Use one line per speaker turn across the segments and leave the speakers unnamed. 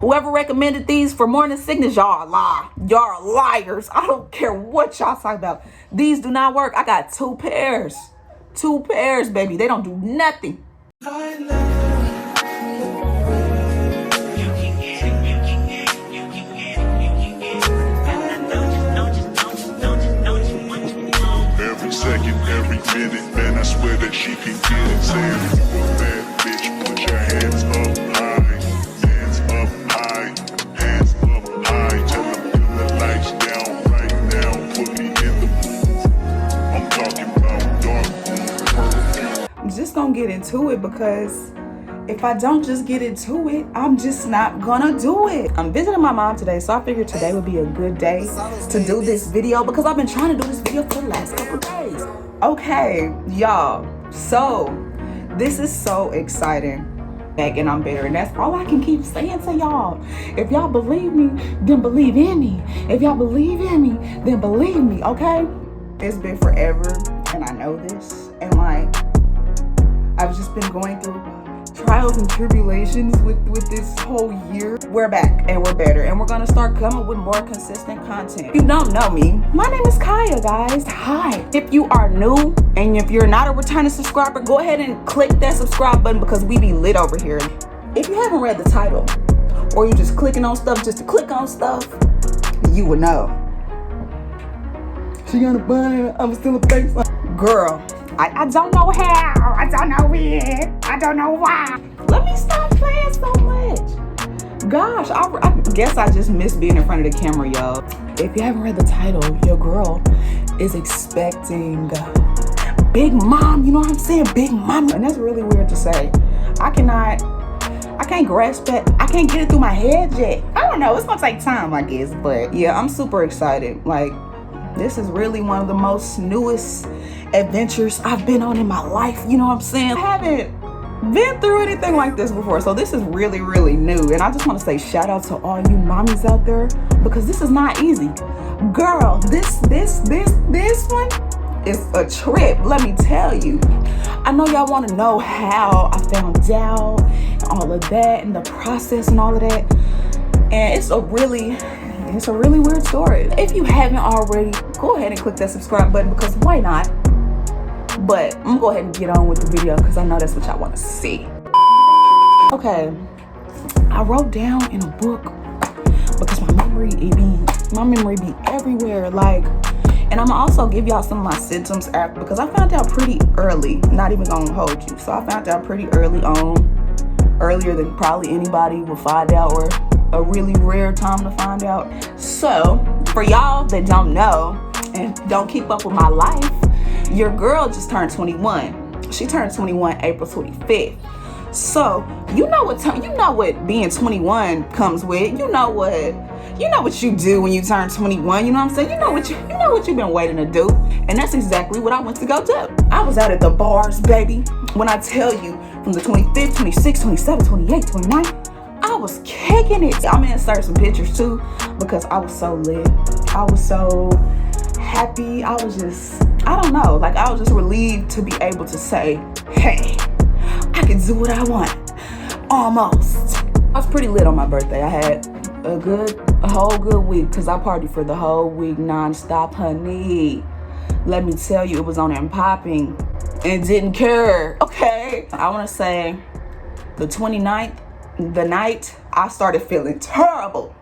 Whoever recommended these for morning sickness, y'all lie. Y'all are liars. I don't care what y'all talk about. These do not work. I got 2 pairs. 2 pairs, baby. They don't do nothing.
Every second, every minute, man, I swear that she can get it. Saying if you a bad bitch, put your hands up high. Hands up high. Hands up high. Tell them turn the lights down right now. Put me in the mood. I'm talking about dark room.
I'm just gonna get into it because if I don't just get into it, I'm just not gonna do it. I'm visiting my mom today, so I figured today would be a good day to do this video because I've been trying to do this video for the last couple days. Okay, y'all, so this is so exciting. Back and I'm bitter, and that's all I can keep saying to y'all. If y'all believe me, then believe in me. If y'all believe in me, then believe me, okay? It's been forever, and I know this, and like, I've just been going through trials and tribulations with this whole year. We're back and we're better, and we're gonna start coming with more consistent content. If you don't know me, my name is Kaya, guys. Hi. If you are new and if you're not a returning subscriber, go ahead and click that subscribe button because we be lit over here. If you haven't read the title or you just clicking on stuff just to click on stuff, you would know. She got a bunny, I'm still a face. Girl, I don't know how, I don't know when, I don't know why. Let me stop playing so much. Gosh, I guess I just miss being in front of the camera, y'all. If you haven't read the title, your girl is expecting Big Mom, you know what I'm saying? Big Mom. And that's really weird to say. I can't grasp it. I can't get it through my head yet. I don't know, it's gonna take time, I guess. But yeah, I'm super excited. Like, this is really one of the most newest adventures I've been on in my life, you know what I'm saying? I haven't been through anything like this before, so this is really, really new. And I just want to say shout out to all you mommies out there because this is not easy. Girl, this one is a trip, let me tell you. I know y'all want to know how I found out and all of that and the process and all of that. And it's a really weird story. If you haven't already, go ahead and click that subscribe button because why not? But I'm gonna go ahead and get on with the video because I know that's what y'all want to see. Okay, I wrote down in a book because my memory be everywhere. Like, and I'm gonna also give y'all some of my symptoms after because I found out pretty early. Not even gonna hold you. So I found out pretty early on, earlier than probably anybody will find out, or a really rare time to find out. So for y'all that don't know and don't keep up with my life, your girl just turned 21. She turned 21 April 25th. So you know what being 21 comes with. You know what you do when you turn 21. You know what I'm saying? You know what you've been waiting to do. And that's exactly what I went to go do. I was out at the bars, baby. When I tell you, from the 25th, 26th, 27th, 28th, 29th, I was kicking it. I'm gonna insert some pictures too because I was so lit. I was so happy. I was just relieved to be able to say, hey, I can do what I want. Almost. I was pretty lit on my birthday. I had a whole good week because I partied for the whole week non-stop, honey. Let me tell you, it was on and popping and didn't care. Okay. I want to say the 29th, the night I started feeling terrible.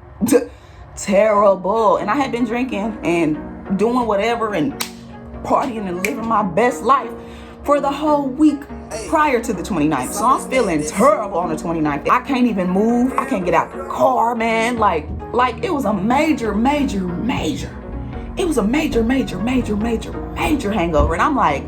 Terrible. And I had been drinking and doing whatever and partying and living my best life for the whole week prior to the 29th. So I'm feeling terrible on the 29th. I can't even move. I can't get out the car, man. Like it was a major hangover. And I'm like,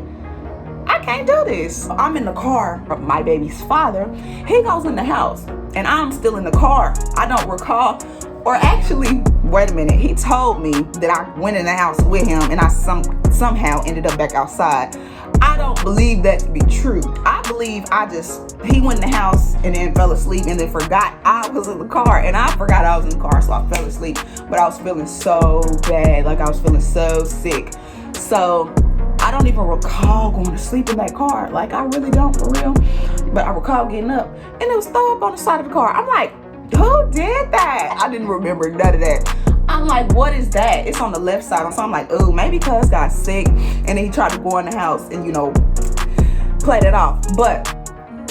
I can't do this. I'm in the car. My baby's father, he goes in the house and I'm still in the car. I don't recall, or actually, wait a minute. He told me that I went in the house with him and I somehow ended up back outside. I don't believe that to be true. I believe he went in the house and then fell asleep and then forgot I was in the car, and I forgot I was in the car, so I fell asleep. But I was feeling so bad, like I was feeling so sick. So I don't even recall going to sleep in that car. Like, I really don't, for real. But I recall getting up and it was throw up on the side of the car. I'm like, who did that? I didn't remember none of that. I'm like, what is that? It's on the left side. So I'm like, oh, maybe cuz got sick and then he tried to go in the house and, you know, play that off. But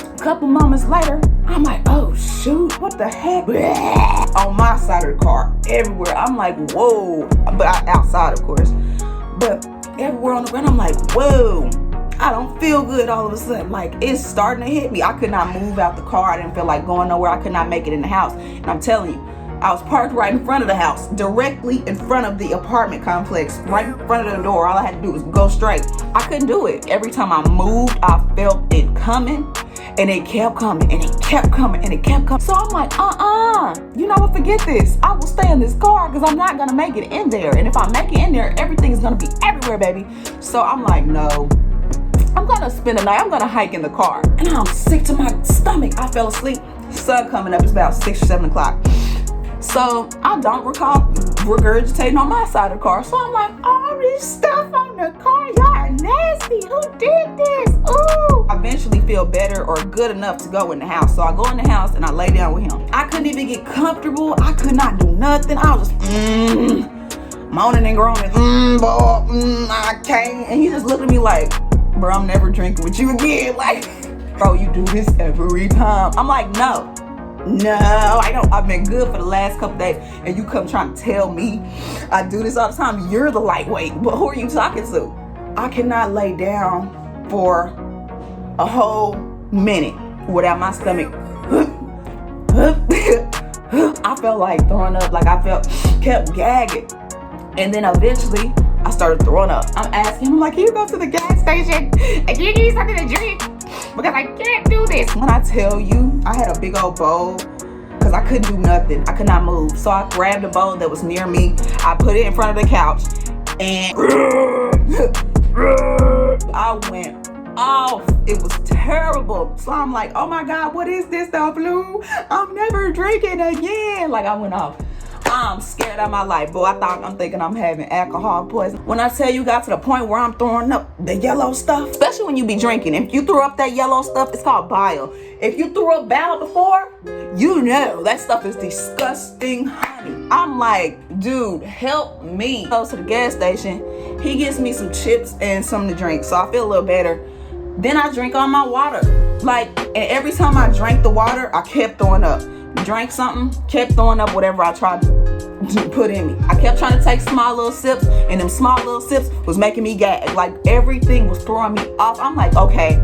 a couple moments later, I'm like, oh shoot, what the heck? On my side of the car, everywhere. I'm like, whoa. But outside, of course. But everywhere on the ground, I'm like, whoa. I don't feel good all of a sudden. Like, it's starting to hit me. I could not move out the car. I didn't feel like going nowhere. I could not make it in the house. And I'm telling you, I was parked right in front of the house, directly in front of the apartment complex, right in front of the door. All I had to do was go straight. I couldn't do it. Every time I moved, I felt it coming, and it kept coming, and it kept coming, and it kept coming. So I'm like, you know what, forget this. I will stay in this car because I'm not going to make it in there. And if I make it in there, everything is going to be everywhere, baby. So I'm like, no. I'm going to spend the night. I'm going to hike in the car. And I'm sick to my stomach. I fell asleep. Sun coming up. It's about 6 or 7 o'clock. So I don't recall regurgitating on my side of the car. So I'm like, all this stuff on the car, y'all are nasty. Who did this? Ooh. I eventually feel better or good enough to go in the house. So I go in the house and I lay down with him. I couldn't even get comfortable. I could not do nothing. I was just moaning and groaning. Boy, I can't. And he just looked at me like, bro, I'm never drinking with you again. Like, bro, you do this every time. I'm like, no, I don't. I've been good for the last couple days, and you come trying to tell me I do this all the time. You're the lightweight, but who are you talking to? I cannot lay down for a whole minute without my stomach. I felt like throwing up, like kept gagging, and then eventually I started throwing up. I'm asking him, like, can you go to the gas station and you need something to drink? Because I can't do this. When I tell you, I had a big old bowl because I couldn't do nothing. I could not move. So I grabbed a bowl that was near me. I put it in front of the couch and I went off. It was terrible. So I'm like, oh my God, what is this, the flu? I'm never drinking again. Like, I went off. I'm scared of my life, boy. I'm thinking I'm having alcohol poisoning. When I tell you, got to the point where I'm throwing up the yellow stuff, especially when you be drinking. If you throw up that yellow stuff, it's called bile. If you threw up bile before, you know that stuff is disgusting, honey. I'm like, dude, help me. Goes to the gas station. He gets me some chips and something to drink, so I feel a little better. Then I drink all my water. Like, and every time I drank the water, I kept throwing up. Drank something, kept throwing up whatever I tried to put in me. I kept trying to take small little sips, and them small little sips was making me gag. Like, everything was throwing me off. I'm like, okay.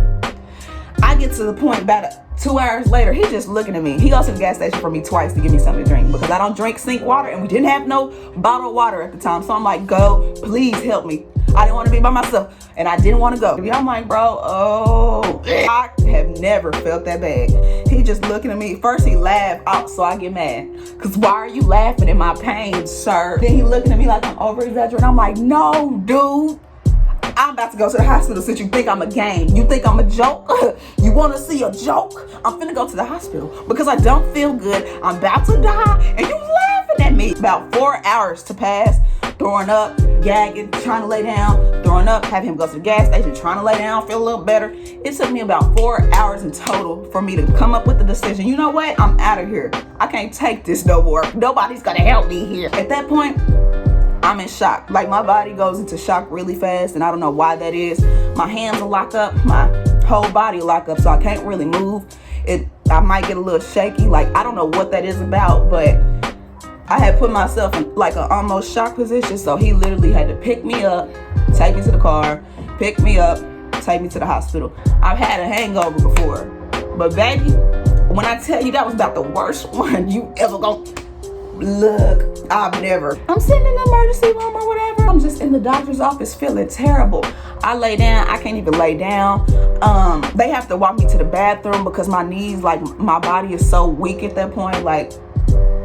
I get to the point about 2 hours later, he's just looking at me. He goes to the gas station for me twice to give me something to drink because I don't drink sink water, and we didn't have no bottled water at the time. So I'm like, go, please help me. I didn't want to be by myself, and I didn't want to go. I'm like, bro, I have never felt that bad. He just looking at me. First he laughed out, so I get mad. Cause why are you laughing at my pain, sir? Then he looking at me like I'm over exaggerating. I'm like, no, dude. I'm about to go to the hospital since you think I'm a game. You think I'm a joke? You want to see a joke? I'm finna go to the hospital because I don't feel good. I'm about to die, and you laughing at me. About 4 hours to pass. Throwing up, gagging, trying to lay down, throwing up, have him go to the gas station, trying to lay down, feel a little better. It took me about 4 hours in total for me to come up with the decision. You know what? I'm out of here. I can't take this no more. Nobody's gonna help me here. At that point, I'm in shock. Like, my body goes into shock really fast, and I don't know why that is. My hands will lock up, my whole body will lock up, so I can't really move. I might get a little shaky. Like, I don't know what that is about, but I had put myself in like an almost shock position, so he literally had to pick me up, take me to the car, pick me up, take me to the hospital. I've had a hangover before, but baby, when I tell you that was about the worst one you ever gonna look, I'm sitting in the emergency room or whatever. I'm just in the doctor's office feeling terrible. I lay down, I can't even lay down. They have to walk me to the bathroom because my knees, like, my body is so weak at that point. Like,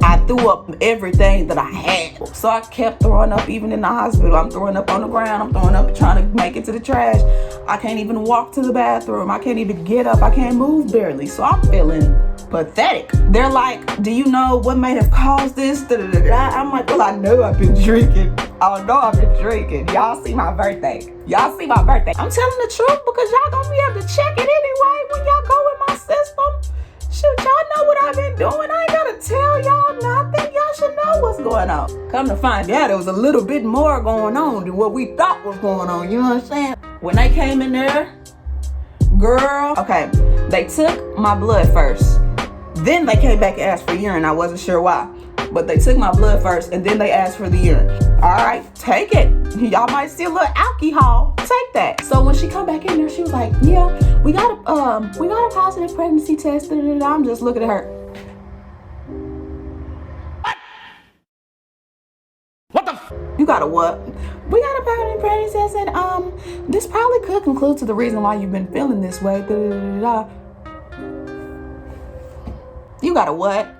I threw up everything that I had. So I kept throwing up even in the hospital. I'm throwing up on the ground. I'm throwing up trying to make it to the trash. I can't even walk to the bathroom. I can't even get up. I can't move barely. So I'm feeling pathetic. They're like, do you know what may have caused this? I'm like, well, I know I've been drinking. Y'all see my birthday. I'm telling the truth because y'all gonna be able to check it anyway when y'all go in my system. Shoot, y'all know what I've been doing. I ain't gotta tell y'all nothing. Y'all should know what's going on. Come to find out, there was a little bit more going on than what we thought was going on. You know what I'm saying? When they came in there, girl, okay, they took my blood first. Then they came back and asked for urine. I wasn't sure why. But they took my blood first and then they asked for the urine. All right, take it. Y'all might see a little alcohol. Take that. So when she come back in there, she was like, yeah, we got a positive pregnancy test. I'm just looking at her. What the you got a what? We got a positive pregnancy test, and this probably could conclude to the reason why you've been feeling this way. You got a what?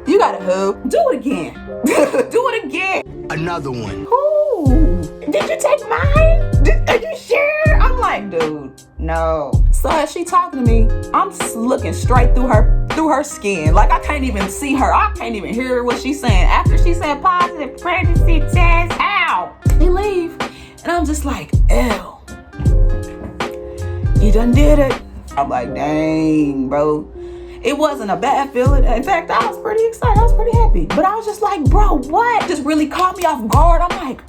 You got a who? Do it again. Do it again.
Another one.
Who? Did you take mine? Are you sure? I'm like, dude, no. So as she talking to me, I'm looking straight through her skin. Like I can't even see her. I can't even hear what she's saying. After she said positive pregnancy test, ow. She leave. And I'm just like, ew. You done did it. I'm like, dang, bro. It wasn't a bad feeling. In fact, I was pretty excited. I was pretty happy. But I was just like, bro, what? Just really caught me off guard. I'm like,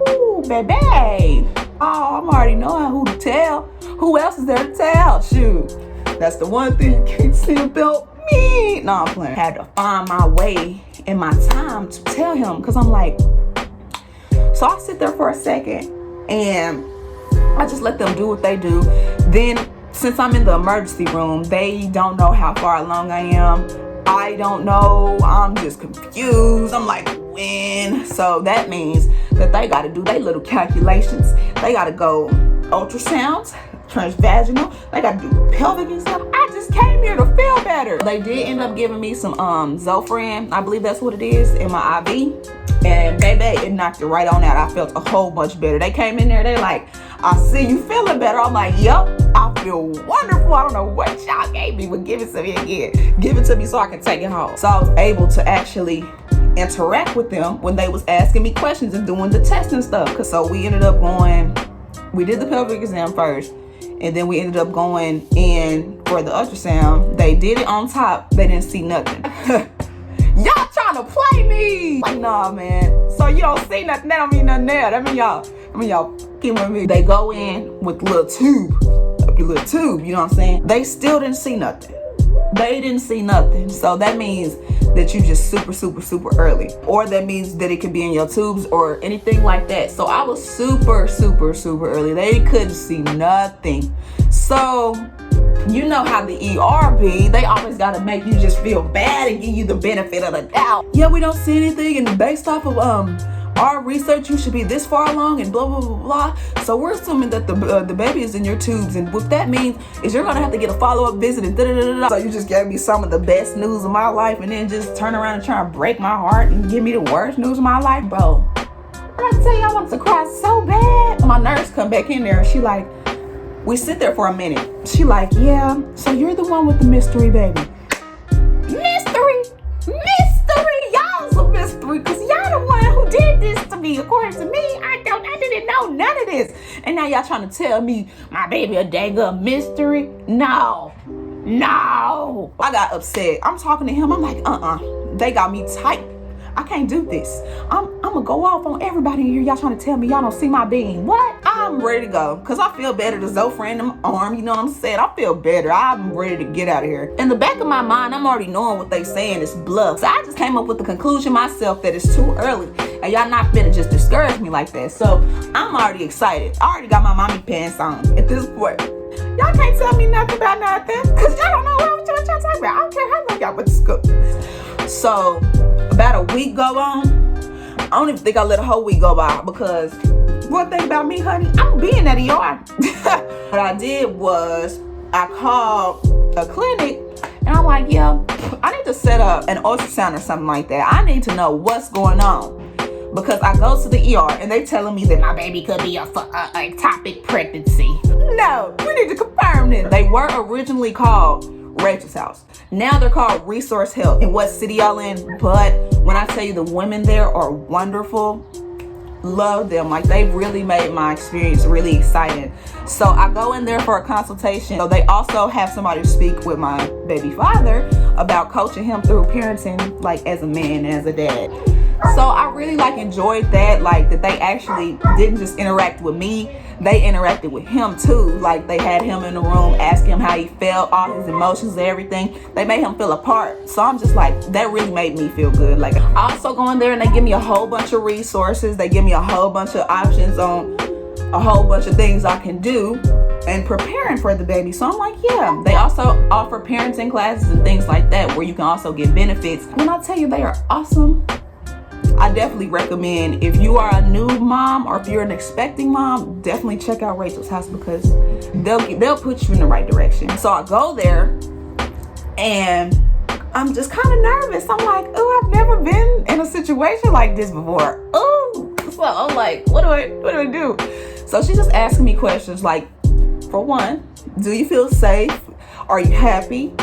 ooh, baby. Oh, I'm already knowing who to tell. Who else is there to tell? Shoot. That's the one thing you can't say about me. No, I'm playing. I had to find my way and my time to tell him. Because I'm like, so I sit there for a second. And I just let them do what they do. Then, since I'm in the emergency room, they don't know how far along I am. I don't know. I'm just confused. I'm like, when? So that means that they got to do their little calculations. They got to go ultrasounds, transvaginal. They got to do pelvic and stuff. I just came here to feel better. They did end up giving me some Zofran. I believe that's what it is in my IV. And baby, it knocked it right on out. I felt a whole bunch better. They came in there, they like, I see you feeling better. I'm like, yep, I feel wonderful. I don't know what y'all gave me, but give it to me again. Give it to me so I can take it home. So I was able to actually interact with them when they was asking me questions and doing the tests and stuff. So we ended up going, we did the pelvic exam first, and then we ended up going in for the ultrasound. They did it on top. They didn't see nothing. Y'all trying to play me. Like, nah, man. So you don't see nothing. That don't mean nothing there. That mean y'all get with me. They go in with a little tube. You know what I'm saying? They still didn't see nothing. They didn't see nothing. So that means that you just super early. Or that means that it could be in your tubes or anything like that. So I was super early. They couldn't see nothing. So you know how the ER be. They always got to make you just feel bad and give you the benefit of the doubt. Yeah, we don't see anything, and based off of our research, you should be this far along and blah, blah, blah, blah. So we're assuming that the baby is in your tubes, and what that means is you're going to have to get a follow-up visit and da-da-da-da. So you just gave me some of the best news of my life and then just turn around and try to break my heart and give me the worst news of my life, bro. I tell you, I wanted to cry so bad. My nurse come back in there and she like, we sit there for a minute. She like, yeah, so you're the one with the mystery baby. Mystery? Y'all's a mystery, because y'all the one who did this to me. According to me, I didn't know none of this. And now y'all trying to tell me my baby a dang up mystery? No. I got upset. I'm talking to him. I'm like, they got me tight. I can't do this. I'm gonna go off on everybody in here. Y'all trying to tell me y'all don't see my being. What? I'm ready to go. Because I feel better. The Zofran in my arm, you know what I'm saying? I feel better. I'm ready to get out of here. In the back of my mind, I'm already knowing what they saying is bluff. So I just came up with the conclusion myself that it's too early. And y'all not finna just discourage me like that. So I'm already excited. I already got my mommy pants on at this point. Y'all can't tell me nothing about nothing. Because y'all don't know what y'all talking about. I don't care how long y'all went to school. So about a week go on. I don't even think I let a whole week go by, because one thing about me, honey, I'm being at ER. What I did was I called a clinic and I'm like, yeah, I need to set up an ultrasound or something like that. I need to know what's going on, because I go to the ER and they telling me that my baby could be a ectopic pregnancy. No, we need to confirm this. They were originally called Rachel's House. Now they're called Resource Health. And what city y'all in? But when I tell you the women there are wonderful, love them. Like, they really made my experience really exciting. So I go in there for a consultation. So they also have somebody to speak with my baby father about coaching him through parenting, like as a man and as a dad. So I really like enjoyed that, like that they actually didn't just interact with me, they interacted with him too. Like, they had him in the room, asked him how he felt, all his emotions and everything. They made him feel a part. So I'm just like, that really made me feel good. Like, I also go in there and they give me a whole bunch of resources. They give me a whole bunch of options on a whole bunch of things I can do and preparing for the baby. So I'm like, yeah. They also offer parenting classes and things like that where you can also get benefits. When I tell you they are awesome, I definitely recommend, if you are a new mom or if you're an expecting mom, definitely check out Rachel's house, because they'll put you in the right direction. So I go there and I'm just kind of nervous. I'm like, oh, I've never been in a situation like this before. Oh, so I'm like, what do I do? So she just asking me questions like, for one, do you feel safe? Are you happy?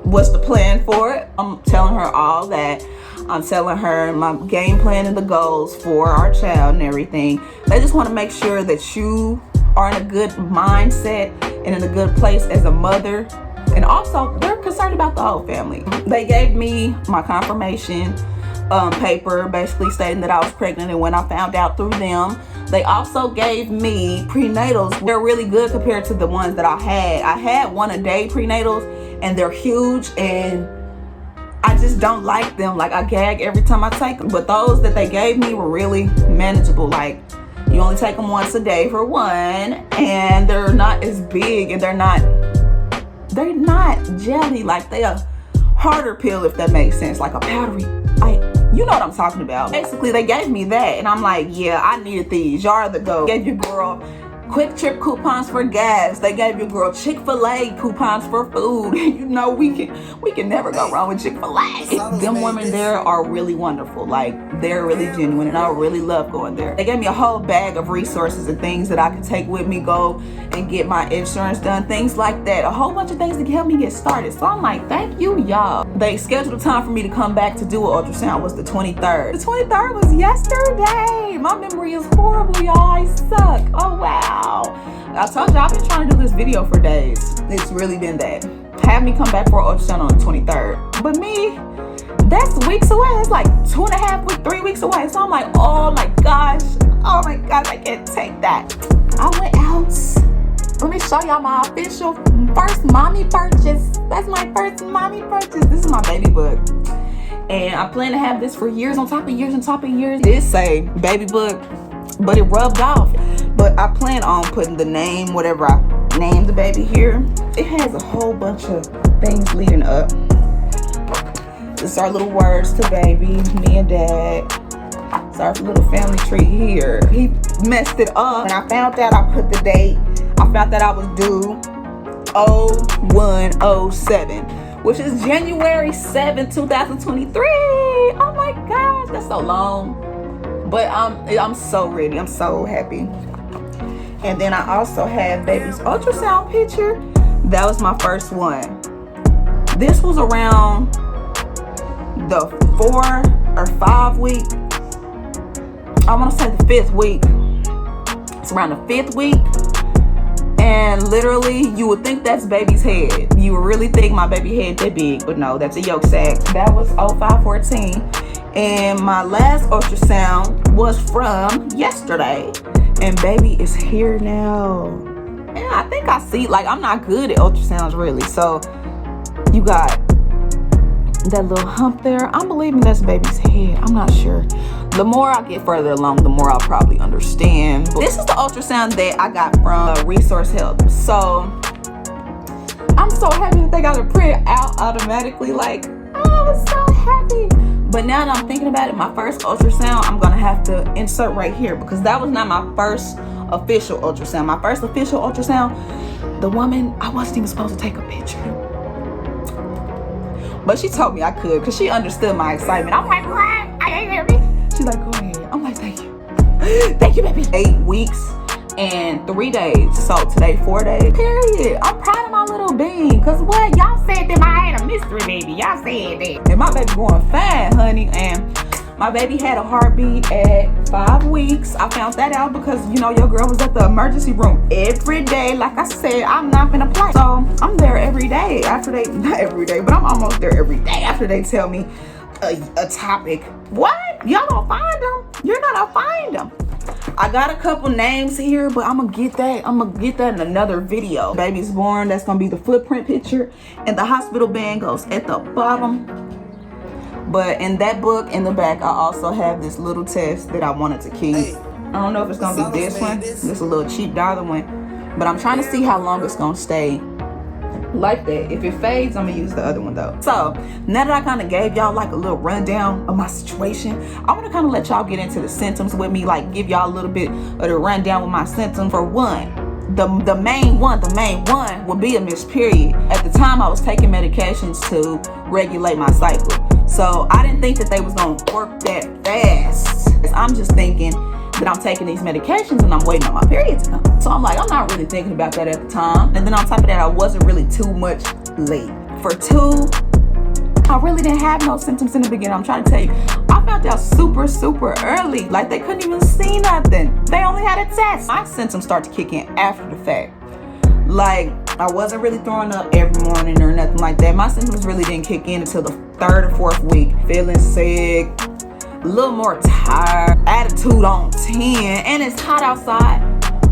What's the plan for it? I'm telling her all that. I'm telling her my game plan and the goals for our child and everything. They just want to make sure that you are in a good mindset and in a good place as a mother. And also, they're concerned about the whole family. They gave me my confirmation paper, basically stating that I was pregnant, and when I found out through them. They also gave me prenatals. They're really good compared to the ones that I had. I had one a day prenatals, and they're huge, and I just don't like them. Like, I gag every time I take them. But those that they gave me were really manageable. Like, you only take them once a day for one, and they're not as big, and they're not jelly. Like, they a harder pill, if that makes sense, like a powdery, like, you know what I'm talking about. Basically, they gave me that, and I'm like, yeah, I needed these. Y'all are the go. Gave your girl quick trip coupons for gas. They gave your girl Chick-fil-A coupons for food. You know, we can never go wrong with Chick-fil-A. Them women there are really wonderful. Like, they're really genuine, and I really love going there. They gave me a whole bag of resources and things that I could take with me, go and get my insurance done, things like that. A whole bunch of things to help me get started. So I'm like, thank you, y'all. They scheduled a time for me to come back to do an ultrasound. Was the 23rd. The 23rd was yesterday. My memory is horrible, y'all. I suck. Oh, wow. I told you, I've been trying to do this video for days. It's really been that. Have me come back for an ultrasound on the 23rd. But me, that's weeks away. It's like 2.5 weeks, 3 weeks away. So I'm like, oh my gosh, I can't take that. I went out. Let me show y'all my official first mommy purchase. That's my first mommy purchase. This is my baby book. And I plan to have this for years on top of years on top of years. It did say baby book, but it rubbed off. But I plan on putting the name, whatever I name the baby here. It has a whole bunch of things leading up. This is our little words to baby, me and dad. It's our little family tree here. He messed it up. When I found out, I put the date. I found that I was due 0107, which is January 7, 2023. Oh my gosh, that's so long. But I'm so ready. I'm so happy. And then I also have baby's ultrasound picture. That was my first one. This was around the 4 or 5 week. I want to say the 5th week. It's around the 5th week. And literally, you would think that's baby's head. You would really think my baby head that big, but no, that's a yolk sac. That was 0514. And my last ultrasound was from yesterday. And baby is here now. And I think I see, like, I'm not good at ultrasounds really. So you got that little hump there. I'm believing that's baby's head. I'm not sure. The more I get further along, the more I'll probably understand. But this is the ultrasound that I got from Resource Health. So I'm so happy that they got it printed out automatically. Like, oh, I was so happy. But now that I'm thinking about it, my first ultrasound, I'm gonna have to insert right here, because that was not my first official ultrasound. My first official ultrasound, the woman, I wasn't even supposed to take a picture. But she told me I could, because she understood my excitement. I'm like, what? I ain't hear me. She's like, go ahead. I'm like, thank you. Thank you, baby. 8 weeks and 3 days. So today, 4 days. Period. I'm proud of my little bean. Because what? Y'all said that I had a mystery baby. Y'all said that. And my baby going fine, honey. And My baby had a heartbeat at 5 weeks. I found that out because, you know, your girl was at the emergency room every day. Like I said, I'm not gonna play. So I'm there every day after they, not every day, but I'm almost there every day after they tell me a topic. What? Y'all don't find them? You're not gonna find them. I got a couple names here, but I'm gonna get that in another video. Baby's born, that's gonna be the footprint picture, and the hospital band goes at the bottom. But in that book in the back, I also have this little test that I wanted to keep. I don't know if it's gonna be this one. This is a little cheap dollar one, but I'm trying to see how long it's gonna stay like that. If it fades, I'm gonna use the other one though. So now that I kind of gave y'all like a little rundown of my situation, I want to kind of let y'all get into the symptoms with me, like give y'all a little bit of the rundown with my symptoms. For one, the main one would be a missed period. At the time, I was taking medications to regulate my cycle, so I didn't think that they was gonna work that fast. I'm just thinking that I'm taking these medications and I'm waiting on my period to come. So I'm like, I'm not really thinking about that at the time. And then on top of that, I wasn't really too much late. For 2, I really didn't have no symptoms in the beginning. I'm trying to tell you, I found out super early. Like they couldn't even see nothing. They only had a test. My symptoms start to kick in after the fact. Like I wasn't really throwing up every morning or nothing like that. My symptoms really didn't kick in until the 3rd or 4th week. Feeling sick, a little more tired, attitude on 10, and it's hot outside.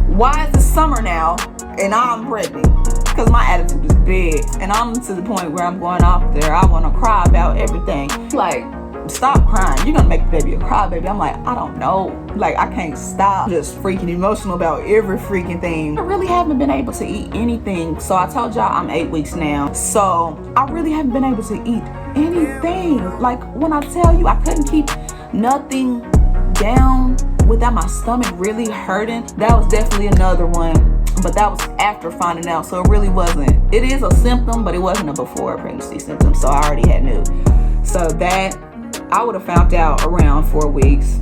Why is it summer now and I'm pregnant? Because my attitude is big, and I'm to the point where I'm going off there. I want to cry about everything. Like, stop crying. You're gonna make the baby a crybaby. I'm like, I don't know. Like, I can't stop. Just freaking emotional about every freaking thing. I really haven't been able to eat anything. So I told y'all I'm 8 weeks now. So I really haven't been able to eat anything. Like when I tell you I couldn't keep nothing down without my stomach really hurting, that was definitely another one. But that was after finding out, so it really wasn't. It is a symptom, but it wasn't a before pregnancy symptom, so I already had knew. So that I would have found out around 4 weeks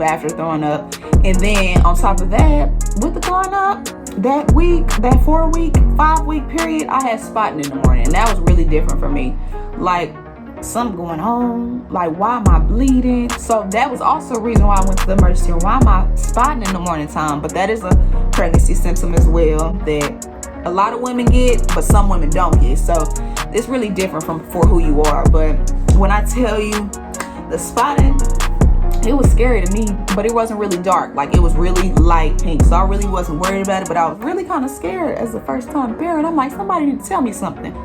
after throwing up. And then on top of that, with the throwing up, that week, that 4 week, 5 week period, I had spotting in the morning, and that was really different for me. Like, something going on, like why am I bleeding? So that was also a reason why I went to the emergency room. Why am I spotting in the morning time? But that is a pregnancy symptom as well that a lot of women get, but some women don't get. So it's really different for who you are. But when I tell you the spotting, it was scary to me, but it wasn't really dark. Like it was really light pink. So I really wasn't worried about it, but I was really kind of scared as a first time parent. I'm like, somebody need to tell me something.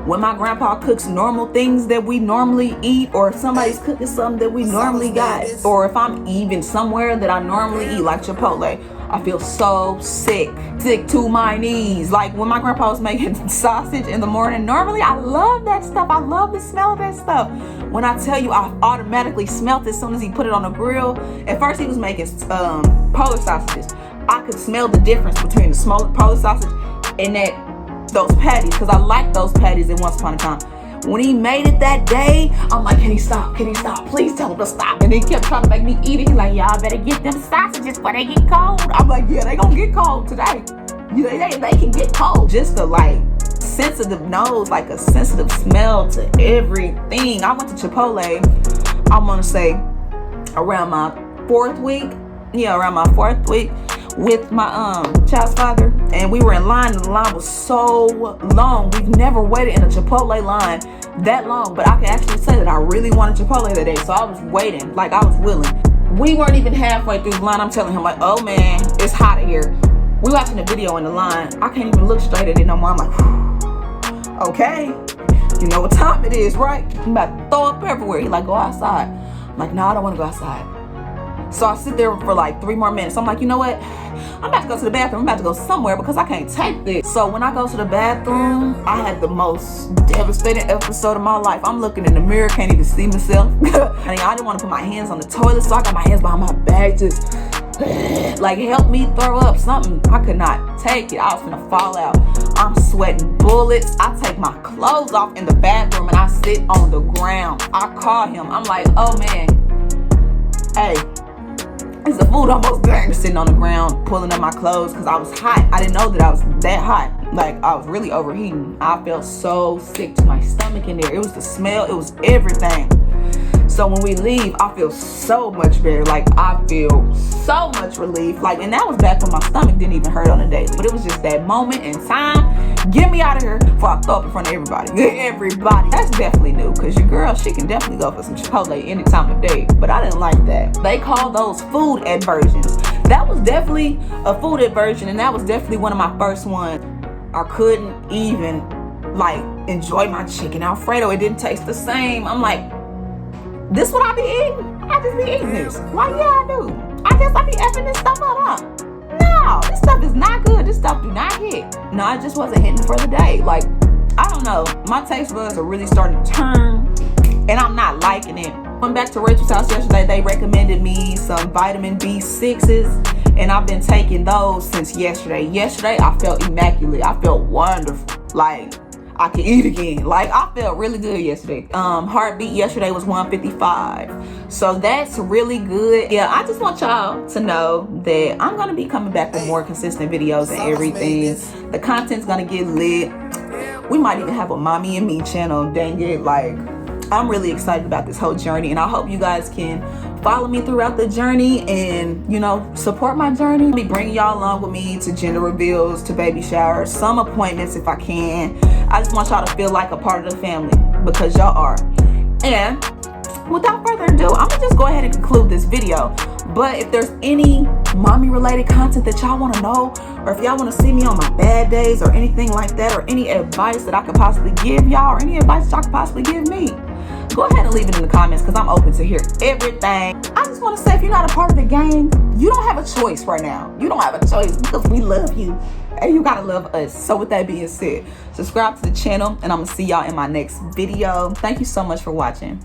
When my grandpa cooks normal things that we normally eat, or if somebody's cooking something that we normally got, or if I'm even somewhere that I normally eat, like Chipotle, I feel so sick to my knees. Like when my grandpa was making sausage in the morning, normally I love that stuff. I love the smell of that stuff. When I tell you, I automatically smelt it as soon as he put it on the grill. At first he was making Polish sausages. I could smell the difference between the smoked Polish sausage and those patties, because I liked those patties in Once Upon a Time. When he made it that day, I'm like, can he stop? Please tell him to stop. And he kept trying to make me eat it. He's like, y'all better get them sausages before they get cold. I'm like, yeah, they gonna get cold today. Yeah, they can get cold. Just a like sensitive nose, like a sensitive smell to everything. I went to Chipotle, I'm gonna say around my 4th week. Yeah, around my 4th week with my child's father, and we were in line, and the line was so long. We've never waited in a Chipotle line that long, but I can actually say that I really wanted Chipotle that day, so I was waiting, like I was willing. We weren't even halfway through the line. I'm telling him like, oh man, it's hot in here. We watching the video in the line. I can't even look straight at it no more. I'm like, okay, you know what time it is, right? I'm about to throw up everywhere. He like, go outside. I'm like, no, I don't want to go outside. So I sit there for like 3 more minutes. I'm like, you know what? I'm about to go to the bathroom. I'm about to go somewhere because I can't take this. So when I go to the bathroom, I had the most devastating episode of my life. I'm looking in the mirror, can't even see myself. I didn't want to put my hands on the toilet, so I got my hands behind my back, just like help me throw up something. I could not take it. I was gonna fall out. I'm sweating bullets. I take my clothes off in the bathroom and I sit on the ground. I call him. I'm like, oh man, hey, is the food almost done? Sitting on the ground, pulling up my clothes because I was hot. I didn't know that I was that hot. Like I was really overheating. I felt so sick to my stomach in there. It was the smell. It was everything. So when we leave, I feel so much better. Like, I feel so much relief. Like, and that was back when my stomach didn't even hurt on the daily. But it was just that moment in time. Get me out of here before I throw up in front of everybody. Everybody. That's definitely new, because your girl, she can definitely go for some Chipotle any time of day. But I didn't like that. They call those food aversions. That was definitely a food aversion, and that was definitely one of my first ones. I couldn't even, like, enjoy my chicken Alfredo. It didn't taste the same. I'm like, this what I be eating? I just be eating this. Why? Yeah, I do. I guess I be effing this stuff up, huh? No, this stuff is not good. This stuff do not hit. No, I just wasn't hitting for the day. Like, I don't know. My taste buds are really starting to turn, and I'm not liking it. Went back to Rachel's house yesterday. They recommended me some vitamin B6s, and I've been taking those since yesterday. Yesterday, I felt immaculate. I felt wonderful. Like, I could eat again. Like, I felt really good yesterday. Heartbeat yesterday was 155. So that's really good. Yeah, I just want y'all to know that I'm going to be coming back with more consistent videos and everything. The content's going to get lit. We might even have a Mommy and Me channel. Dang it. Like, I'm really excited about this whole journey, and I hope you guys can follow me throughout the journey and, you know, support my journey. I'll be bringing y'all along with me to gender reveals, to baby showers, some appointments if I can. I just want y'all to feel like a part of the family, because y'all are. And without further ado, I'm gonna just go ahead and conclude this video. But if there's any mommy related content that y'all want to know, or if y'all want to see me on my bad days or anything like that, or any advice that I could possibly give y'all, or any advice that y'all could possibly give me, go ahead and leave it in the comments, because I'm open to hear everything. I just want to say, if you're not a part of the gang, you don't have a choice right now. You don't have a choice, because we love you and you gotta love us. So with that being said, subscribe to the channel, and I'm gonna see y'all in my next video. Thank you so much for watching.